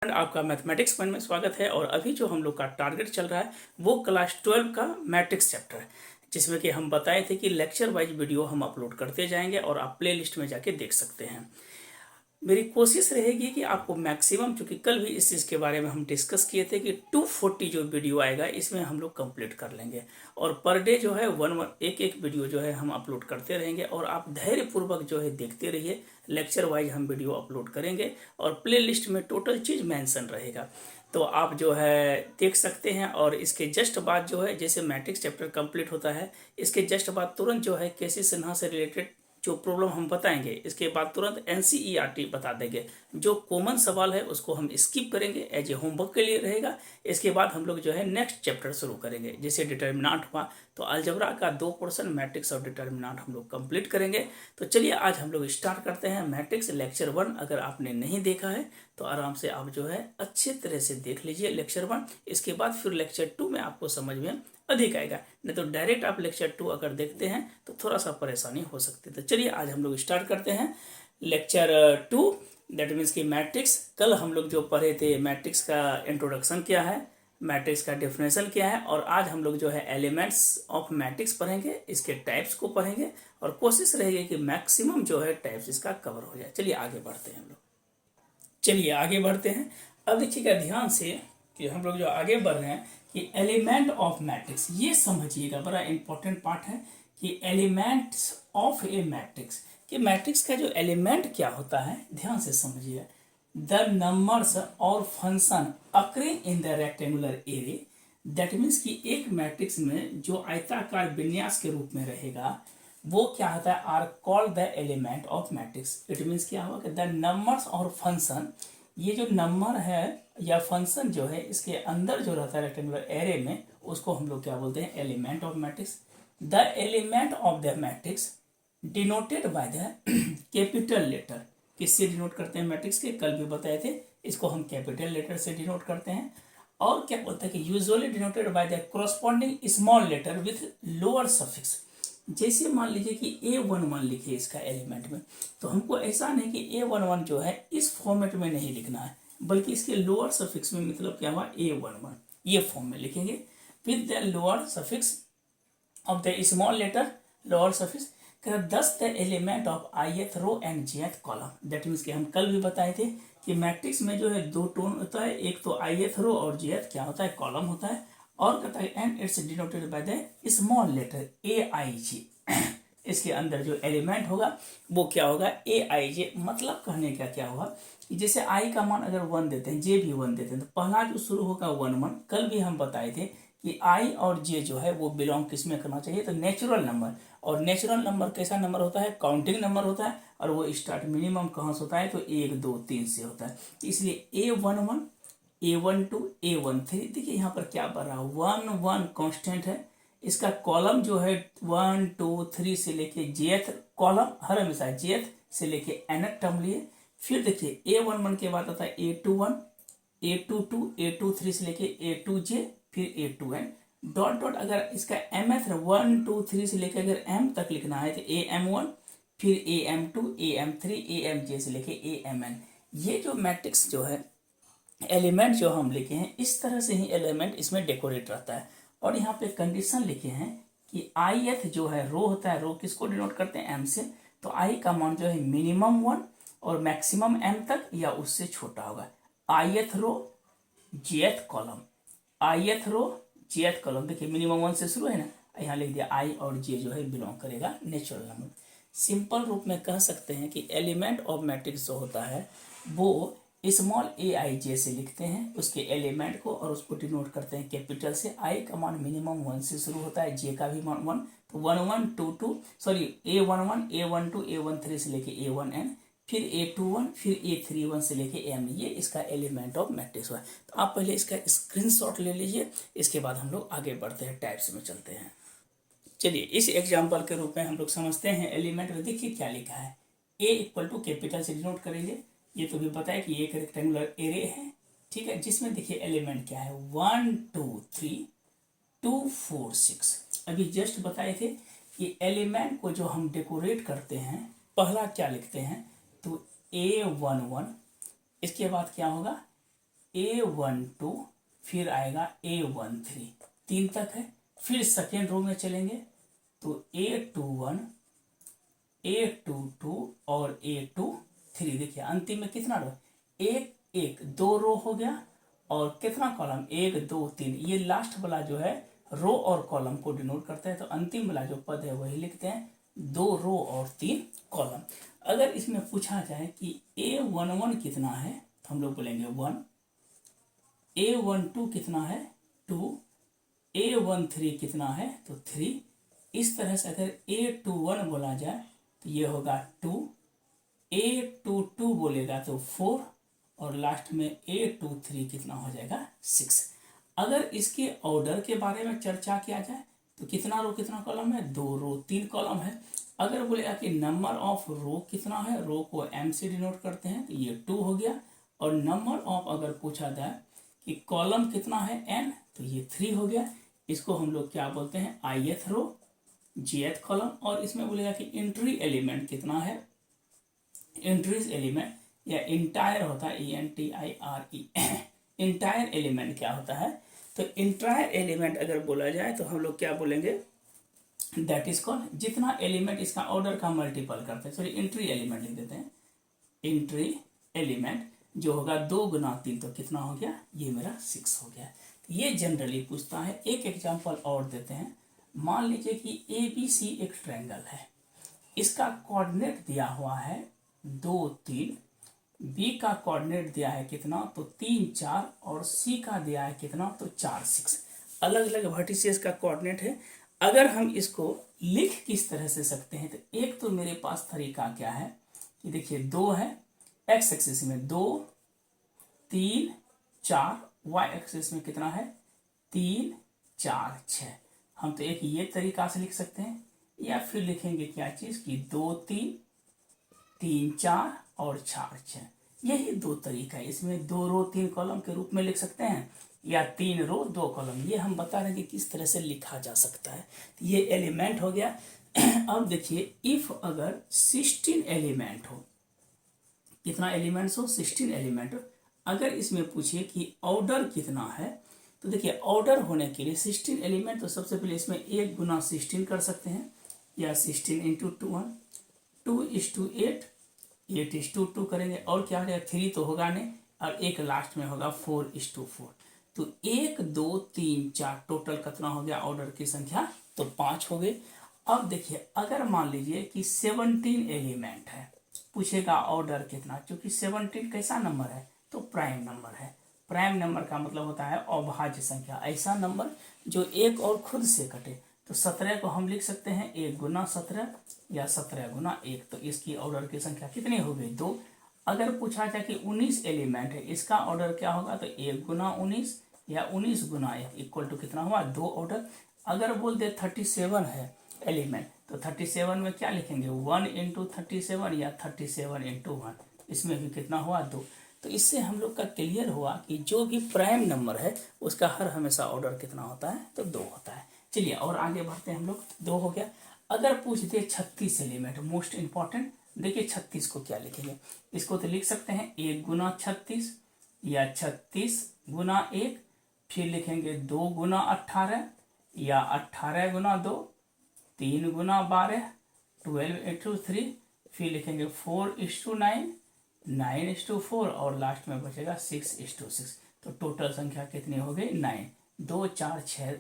आपका mathematics one में स्वागत है। और अभी जो हम लोग का टारगेट चल रहा है वो क्लास 12 का मैट्रिक्स चैप्टर है, जिसमें कि हम बताए थे कि लेक्चर वाइज वीडियो हम अपलोड करते जाएंगे और आप प्ले लिस्ट में जाके देख सकते हैं। मेरी कोशिश रहेगी कि आपको मैक्सिमम, चूंकि कल भी इस चीज़ के बारे में हम डिस्कस किए थे कि 240 जो वीडियो आएगा इसमें हम लोग कंप्लीट कर लेंगे और पर डे जो है एक एक वीडियो जो है हम अपलोड करते रहेंगे और आप धैर्यपूर्वक जो है देखते रहिए। लेक्चर वाइज हम वीडियो अपलोड करेंगे और प्ले लिस्ट में टोटल चीज़ मेंशन रहेगा, तो आप जो है देख सकते हैं। और इसके जस्ट बाद जो है, जैसे मैट्रिक्स चैप्टर कंप्लीट होता है, इसके जस्ट बाद तुरंत जो है केसी सिन्हा से रिलेटेड जो प्रॉब्लम हम बताएंगे, इसके बाद तुरंत एनसीईआरटी बता देंगे। जो कॉमन सवाल है उसको हम स्किप करेंगे, एज ए होमवर्क के लिए रहेगा। इसके बाद हम लोग जो है नेक्स्ट चैप्टर शुरू करेंगे। जैसे डिटर्मिनेंट हुआ तो अलजेब्रा का 2 पोर्शन मैट्रिक्स और डिटर्मिनेंट हम लोग कंप्लीट करेंगे। तो चलिए आज हम लोग स्टार्ट करते हैं मैट्रिक्स लेक्चर 1। अगर आपने नहीं देखा है तो आराम से आप जो है अच्छे तरह से देख लीजिए लेक्चर 1। इसके बाद फिर लेक्चर 2 में आपको समझ में अधिक आएगा, नहीं तो डायरेक्ट आप लेक्चर 2 अगर देखते हैं तो थोड़ा सा परेशानी हो सकती है। तो चलिए आज हम लोग स्टार्ट करते हैं लेक्चर 2, दैट मीन्स की मैट्रिक्स। कल हम लोग जो पढ़े थे मैट्रिक्स का इंट्रोडक्शन क्या है, मैट्रिक्स का डेफिनेशन क्या है, और आज हम लोग जो है एलिमेंट्स ऑफ मैट्रिक्स पढ़ेंगे, इसके टाइप्स को पढ़ेंगे और कोशिश रहेगी कि मैक्सिमम जो है टाइप्स इसका कवर हो जाए। चलिए आगे बढ़ते हैं हम लोग। चलिए आगे बढ़ते हैं। अब देखिएगा ध्यान से कि हम लोग जो आगे बढ़ रहे हैं कि एलिमेंट ऑफ मैट्रिक्स, ये समझिएगा, बड़ा इंपॉर्टेंट पार्ट है कि एलिमेंट्स ऑफ ए मैट्रिक्स, कि मैट्रिक्स का जो एलिमेंट क्या होता है, ध्यान से समझिए। द नंबर्स और function occurring in the rectangular array, that means कि एक मैट्रिक्स में जो आयताकार विन्यास के रूप में रहेगा वो क्या होता है, are called the element of matrix. It means क्या होगा कि द नंबर्स और फंक्शन, ये जो नंबर है या फंक्शन जो है इसके अंदर जो रहता है रेक्टेंगुलर एरे में, उसको हम लोग क्या बोलते हैं, element of matrix. The element of the matrix denoted by the capital letter. किससे डिनोट करते हैं मैट्रिक्स के, कल भी बताए थे, इसको हम कैपिटल लेटर से डिनोट करते हैं। और क्या बोलते हैं कि usually denoted by the corresponding small letter with lower suffix. जैसे मान लीजिए कि A11 लिखे इसका एलिमेंट में, तो हमको ऐसा नहीं कि A11 जो है इस फॉर्मेट में नहीं लिखना है, बल्कि इसके लोअर सफिक्स में, मतलब क्या हुआ, A11 ये फॉर्म में लिखेंगे with the lower suffix of the small letter, lower suffix. Thus the element of ith row and jth column. That means कि हम कल भी बताए थे कि मैट्रिक्स में जो है 2 टोन होता है, एक तो ith रो और jth क्या होता है, कॉलम होता है। और कहता है and it's denoted by the small letter aij। इसके अंदर जो एलिमेंट होगा वो क्या होगा, aij। मतलब कहने का क्या होगा कि जैसे i का मान अगर 1 देते हैं, j भी 1 देते हैं, तो पहला जो शुरू होगा 1 1। कल भी हम बताए थे कि i और j जो है वो बिलोंग किस में करना चाहिए, तो नेचुरल नंबर। और नेचुरल नंबर कैसा नंबर होता है, काउंटिंग नंबर होता है, और वो स्टार्ट मिनिमम कहाँ से होता है, तो 1 2 3 से होता है। इसलिए A11 A12 A13, देखिए यहाँ पर क्या बढ़ रहा है, 1 1 कांस्टेंट है। इसका कॉलम जो है 1 2 3 से लेके jth कॉलम, हर हमेशा jth से लेके nth टर्म लिए। फिर देखिए A11 के बाद आता है A21 A22 A23 से लेके A2j, फिर A2n डॉट डॉट। अगर इसका mth 1 2 3 से लेके अगर m तक लिखना है तो AM1, फिर AM2 AM3 AMj से लेके AMn। ये जो मैट्रिक्स जो है एलिमेंट जो हम लिखे हैं, इस तरह से ही एलिमेंट इसमें डेकोरेट रहता है। और यहाँ पे कंडीशन लिखे हैं कि ith जो है रो होता है, रो किसको डिनोट करते हैं, m से। तो i का मान जो है मिनिमम 1 और मैक्सिमम m तक या उससे छोटा होगा। ith रो jth कॉलम, ith रो jth कॉलम, देखिए मिनिमम 1 से शुरू है ना, यहाँ लिख दिया i और j जो है बिलोंग करेगा नेचुरल नंबर। सिंपल रूप में कह सकते हैं कि एलिमेंट ऑफ मैट्रिक्स जो होता है वो स्मॉल aij से लिखते हैं उसके एलिमेंट को, और उसको डिनोट करते हैं कैपिटल से। i का मान मिनिमम 1 से शुरू होता है, j का भी मान 1, तो 1 1 2 2 सॉरी A11 A12 A13 से लेके A1n, फिर A21, फिर A31 से लेके m। ये इसका एलिमेंट ऑफ मैट्रिक्स हुआ। तो आप पहले इसका स्क्रीनशॉट ले लीजिए, इसके बाद हम लोग आगे बढ़ते हैं, टाइप्स में चलते हैं। चलिए इस एग्जाम्पल के रूप में हम लोग समझते हैं एलिमेंट में। देखिए क्या लिखा है, a इक्वल टू कैपिटल से डिनोट करेंगे। ये तो भी पता है कि एक रेक्टेंगुलर एरे है, ठीक है, जिसमें देखिए एलिमेंट क्या है, 1 2 3 2 4 6। अभी जस्ट बताए थे कि एलिमेंट को जो हम डेकोरेट करते हैं, पहला क्या लिखते हैं, तो A11, इसके बाद क्या होगा A12 फिर आएगा A13, 3 तक है। फिर सेकेंड रो में चलेंगे तो A21, A22 और A23। देखिए अंतिम में कितना रो, एक एक 2 रो हो गया और कितना कॉलम, 1 2 3। ये लास्ट वाला जो है रो और कॉलम को डिनोट करता है, तो अंतिम वाला जो पद है वही लिखते हैं, 2 रो और 3 कॉलम। अगर इसमें पूछा जाए कि A11 कितना है तो हम लोग बोलेंगे 1, A12 कितना है 2, A13 कितना है तो 3। इस तरह से अगर A21 बोला जाए तो ये होगा 2, A22 बोलेगा तो 4 और लास्ट में A23 कितना हो जाएगा 6। अगर इसके ऑर्डर के बारे में चर्चा किया जाए तो कितना रो कितना कॉलम है, 2 रो 3 कॉलम है। अगर बोलेगा कि नंबर ऑफ रो कितना है, रो को m से डिनोट करते हैं तो ये 2 हो गया। और नंबर ऑफ अगर पूछा जाए कि कॉलम कितना है n तो ये 3 हो गया। इसको हम लोग क्या बोलते हैं, ith रो jth कॉलम। और इसमें बोलेगा कि एंट्री एलिमेंट कितना है, एंट्रीज एलिमेंट या इंटायर होता है ENTIRE, इंटायर एलिमेंट क्या होता है, तो इंटायर एलिमेंट अगर बोला जाए तो हम लोग क्या बोलेंगे, दैट इज कॉल्ड, जितना एलिमेंट इसका ऑर्डर का मल्टीपल करते हैं, सॉरी एंट्री एलिमेंट लिख देते हैं। एंट्री एलिमेंट जो होगा 2 गुना 3 तो कितना हो गया, ये मेरा 6 हो गया। ये जनरली पूछता है। एक एग्जांपल और देते हैं। मान लीजिए कि ABC एक ट्रायंगल है, इसका कोऑर्डिनेट दिया हुआ है 2 3, B का कोऑर्डिनेट दिया है कितना तो 3 4 और C का दिया है कितना तो 4 6। अलग अलग वर्टिसेस का कोऑर्डिनेट है। अगर हम इसको लिख किस तरह से सकते हैं, तो एक तो मेरे पास तरीका क्या है कि देखिए 2 है x एक्सिस में 2 3 4, y एक्सिस में कितना है 3 4 6। हम तो एक ये तरीका से लिख सकते हैं, या फिर लिखेंगे क्या चीज कि 2 3 3 4 और 4 6। यही 2 तरीका है। इसमें 2 रो 3 कॉलम के रूप में लिख सकते हैं या 3 रो 2 कॉलम। ये हम बता रहे हैं कि किस तरह से लिखा जा सकता है। ये एलिमेंट हो गया। अब देखिए इफ अगर 16 एलिमेंट हो, कितना एलिमेंट्स हो 16 एलिमेंट हो, अगर इसमें पूछे कि ऑर्डर कितना है, तो देखिए ऑर्डर होने के लिए 16 एलिमेंट, तो सबसे पहले इसमें 1 गुना 16 कर सकते हैं, या 16 इंटू 2:8, 8:2 करेंगे। और क्या हो जाएगा, 3 तो होगा नहीं, और एक लास्ट में होगा 4:4। तो 1 2 3 4 टोटल कितना हो गया ऑर्डर की संख्या, तो 5 हो गए। अब देखिए अगर मान लीजिए कि 17 एलिमेंट है, पूछेगा ऑर्डर कितना, क्योंकि 17 कैसा नंबर है तो प्राइम नंबर है। प्राइम नंबर का मतलब होता है अभाज्य संख्या, ऐसा नंबर जो एक और खुद से कटे। तो 17 को हम लिख सकते हैं 1 गुना 17 या 17 गुना 1, तो इसकी ऑर्डर की संख्या कितनी हो गई 2। अगर पूछा जाए कि 19 एलिमेंट है, इसका ऑर्डर क्या होगा, तो 1 गुना 19 या 19 गुना 1 इक्वल टू कितना हुआ 2 ऑर्डर। अगर बोल दे 37 है एलिमेंट, तो 37 में क्या लिखेंगे 1 इंटू 37 या 37 इंटू 1, इसमें भी कितना हुआ 2। तो इससे हम लोग का क्लियर हुआ कि जो भी प्राइम नंबर है उसका हर हमेशा ऑर्डर कितना होता है, तो 2 होता है। चलिए और आगे बढ़ते हैं हम लोग। 2 हो गया। अगर पूछ दे 36 एलिमेंट, मोस्ट इंपॉर्टेंट, देखिए 36 को क्या लिखेंगे, इसको तो लिख सकते हैं 1 गुना 36 या 36 गुना 1, फिर लिखेंगे 2 गुना 18 या 18 गुना 2, 3 गुना 12, 12 इंटू 3, फिर लिखेंगे 4:9, 9:4 और लास्ट में बचेगा 6:6। तो टोटल संख्या कितनी हो गई 9, 2 4 6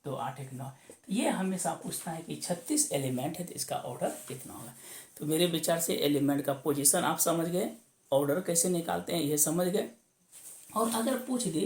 2 8 1 9। ये हमेशा पूछता है कि 36 एलिमेंट है तो इसका ऑर्डर कितना होगा। तो मेरे विचार से एलिमेंट का पोजीशन आप समझ गए, ऑर्डर कैसे निकालते हैं ये समझ गए। और अगर पूछ दे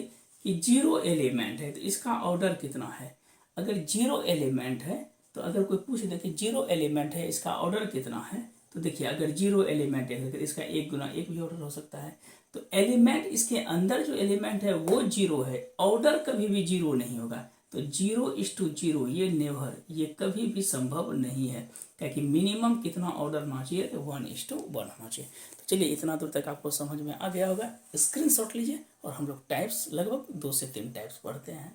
कि 0 एलिमेंट है तो इसका ऑर्डर कितना है, अगर 0 एलिमेंट है, तो अगर कोई पूछ दे कि 0 एलिमेंट है इसका ऑर्डर कितना है, तो देखिए अगर 0 एलिमेंट है तो इसका 1 गुना 1 भी ऑर्डर हो सकता है। तो एलिमेंट इसके अंदर जो एलिमेंट है वो 0 है, ऑर्डर कभी भी 0 नहीं होगा। तो 0:0 ये नेवर, ये कभी भी संभव नहीं है, क्योंकि मिनिमम कितना ऑर्डर होना चाहिए, तो 1:1 होना चाहिए। तो चलिए इतना दूर तक आपको समझ में आ गया होगा। स्क्रीनशॉट लीजिए और हम लोग टाइप्स लगभग 2 से 3 टाइप्स पढ़ते हैं।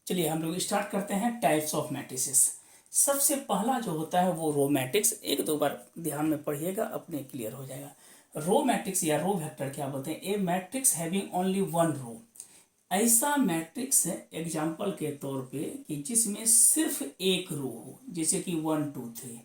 चलिए हम लोग स्टार्ट करते हैं टाइप्स ऑफ मैट्रिसेस। सबसे पहला जो होता है वो रो मैट्रिक्स, 1-2 बार ध्यान में पढ़िएगा, अपने क्लियर हो जाएगा। रो मैट्रिक्स या रो वेक्टर क्या बोलते हैं? ए matrix having only one row, ऐसा मैट्रिक्स है एग्जाम्पल के तौर पे कि जिसमें सिर्फ एक रो हो, जैसे कि 1 2 3।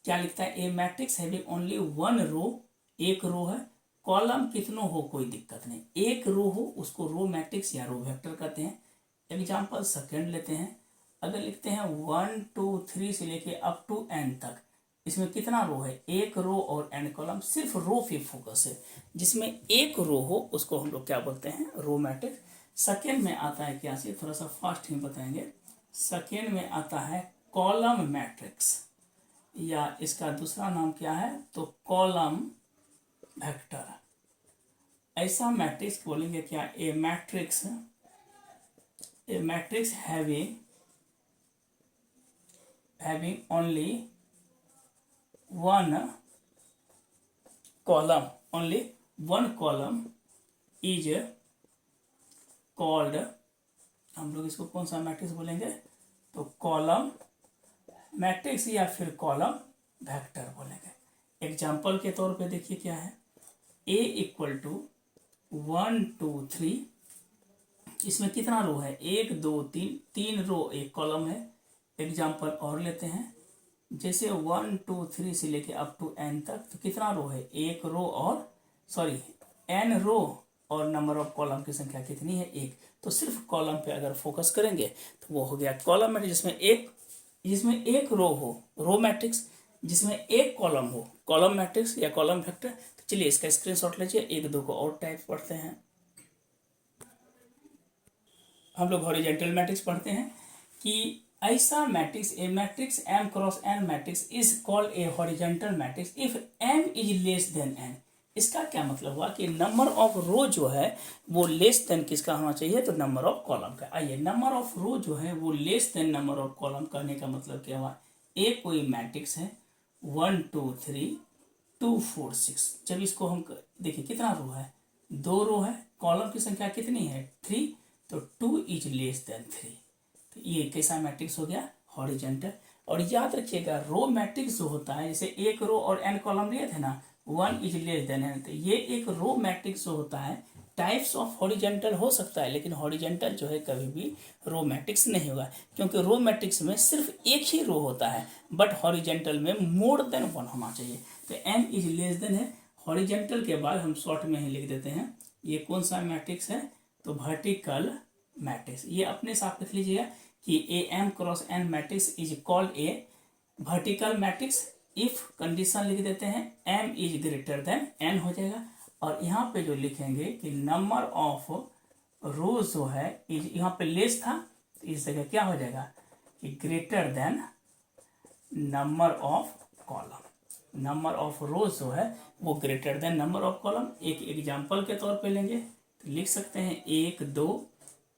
क्या लिखता है? ए matrix having only one row, एक रो है, कॉलम कितनों हो कोई दिक्कत नहीं, एक रो हो उसको रो मैट्रिक्स या रो वेक्टर कहते हैं। एग्जाम्पल सेकेंड लेते हैं, अगर लिखते हैं 1 2 3 से लेके अप टू एन तक, इसमें कितना रो है? एक रो और एन कॉलम, सिर्फ रो पे फोकस है, जिसमें एक रो हो उसको हम लोग क्या बोलते हैं? Row matrix. सेकेंड में आता है क्या से, थोड़ा सा फास्ट ही बताएंगे। सेकेंड में आता है कॉलम मैट्रिक्स, या इसका दूसरा नाम क्या है तो कॉलम वेक्टर। ऐसा मैट्रिक्स बोलेंगे क्या? A matrix having only one column is called, हम लोग इसको कौन सा मैट्रिक्स बोलेंगे? तो कॉलम मैट्रिक्स या फिर कॉलम वेक्टर बोलेंगे। एग्जाम्पल के तौर पे देखिए क्या है, ए इक्वल टू 1 2 3, इसमें कितना रो है? 1 2 3, तीन रो एक कॉलम है। एग्जाम्पल और लेते हैं, जैसे 1 2 3 से लेके अप टू एन तक, तो कितना रो है? एक रो और एन रो, और नंबर ऑफ कॉलम की संख्या कितनी है? एक। तो सिर्फ कॉलम पे अगर फोकस करेंगे तो वो हो गया कॉलम मैट्रिक्स, जिसमें एक रो हो, रो मैट्रिक्स, जिसमें एक कॉलम हो, कॉलम मैट्रिक्स या कॉलम वेक्टर। तो चलिए इसका स्क्रीनशॉट लीजिए, एक दो को और टाइप पढ़ते हैं। हम लोग हॉरिजॉन्टल मैट्रिक्स पढ़ते हैं कि ऐसा matrix, a matrix M cross N matrix is called a horizontal matrix if M is less than N. इसका क्या मतलब हुआ कि नंबर ऑफ रो जो है वो लेस देन किसका होना चाहिए? तो नंबर ऑफ कॉलम का। आइए, नंबर ऑफ रो जो है वो less than number of column करने का मतलब क्या हुआ? एक कोई मैट्रिक्स है 1 2 3 2 4 6, जब इसको हम देखिए कितना रो है? दो रो है, कॉलम की संख्या कितनी है? 3, तो 2 इज लेस देन 3। तो ये कैसा मैट्रिक्स हो गया? हॉरिजॉन्टल। और याद रखिएगा, रो मैट्रिक्स जो होता है, जैसे एक रो और एन कॉलम लिए थे ना, 1 इज लेस देन एन, तो ये एक रो मैट्रिक्स जो होता है, टाइप्स ऑफ हॉरिजॉन्टल हो सकता है, लेकिन हॉरिजॉन्टल जो है कभी भी रो मैट्रिक्स नहीं होगा, क्योंकि रो मैट्रिक्स में सिर्फ एक ही रो होता है, बट हॉरिजॉन्टल में मोर देन वन होना चाहिए। तो एन इज लेस देन है। हॉरिजॉन्टल के बाद हम शॉर्ट में ही लिख देते हैं, ये कौन सा मैट्रिक्स है? तो वर्टिकल मैट्रिक्स। ये अपने साथ लिख लीजिएगा कि a M cross N matrix is called a vertical matrix if condition लिख देते हैं M is greater than N हो जाएगा। और यहाँ पे जो लिखेंगे कि नंबर ऑफ रोज जो है इज, यहाँ पे लेस था तो इस जगह क्या हो जाएगा कि greater than number of column. Number of रोज जो है वो greater than number of column. एक एग्जाम्पल के तौर पे लेंगे तो लिख सकते हैं 1 2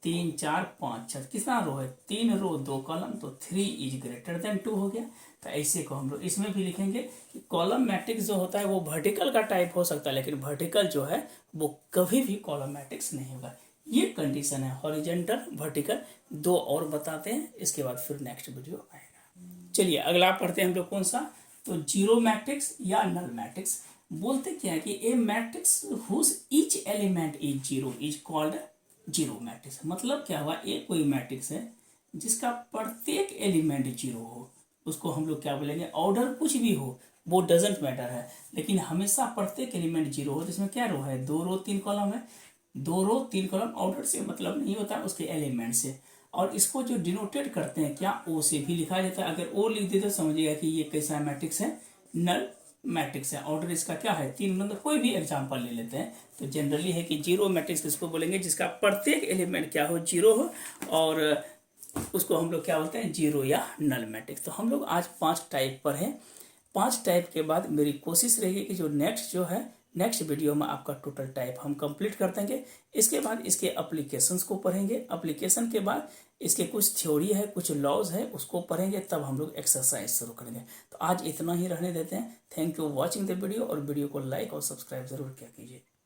3 4 5 6, कितना रो है? 3 रो 2 कॉलम, तो 3 इज ग्रेटर देन 2 हो गया। तो ऐसे को हम लोग इसमें भी लिखेंगे कि कॉलम मैट्रिक्स जो होता है वो वर्टिकल का टाइप हो सकता है, लेकिन वर्टिकल जो है वो कभी भी कॉलम मैट्रिक्स नहीं होगा। ये कंडीशन है हॉरिजॉन्टल वर्टिकल। दो और बताते हैं, इसके बाद फिर नेक्स्ट वीडियो आएगा। चलिए अगला पढ़ते हैं हम लोग कौन सा, तो जीरो मैट्रिक्स या नल मैट्रिक्स। बोलते क्या है कि a matrix whose each element is zero is called zero matrix. मतलब क्या हुआ, एक कोई मैट्रिक्स है जिसका प्रत्येक एलिमेंट जीरो हो, उसको हम लोग क्या बोलेंगे? ऑर्डर कुछ भी हो वो डजेंट मैटर है, लेकिन हमेशा प्रत्येक एलिमेंट जीरो हो। जिसमें क्या रो है? 2 रो 3 कॉलम है। 2 रो 3 कॉलम ऑर्डर से मतलब नहीं होता, उसके एलिमेंट से। और इसको जो डिनोटेट करते हैं क्या, ओ से भी लिखा जाता है। अगर ओ लिख दे तो समझिएगा कि ये कैसा मैट्रिक्स है? नल मैट्रिक्स है। ऑर्डर इसका क्या है? 3 नंबर। कोई भी एग्जांपल ले लेते हैं तो जनरली है कि जीरो मैट्रिक्स किसको बोलेंगे? जिसका प्रत्येक एलिमेंट क्या हो? जीरो हो, और उसको हम लोग क्या बोलते हैं? जीरो या नल मैट्रिक्स। तो हम लोग आज 5 टाइप पर हैं। 5 टाइप के बाद मेरी कोशिश रहेगी कि जो नेक्स्ट वीडियो में आपका टोटल टाइप हम कंप्लीट कर देंगे। इसके बाद इसके एप्लीकेशंस को पढ़ेंगे। एप्लीकेशन के बाद इसके कुछ थ्योरी है, कुछ लॉज है, उसको पढ़ेंगे, तब हम लोग एक्सरसाइज शुरू करेंगे। तो आज इतना ही रहने देते हैं। Thank you watching the video, और वीडियो को लाइक और सब्सक्राइब जरूर किया कीजिए।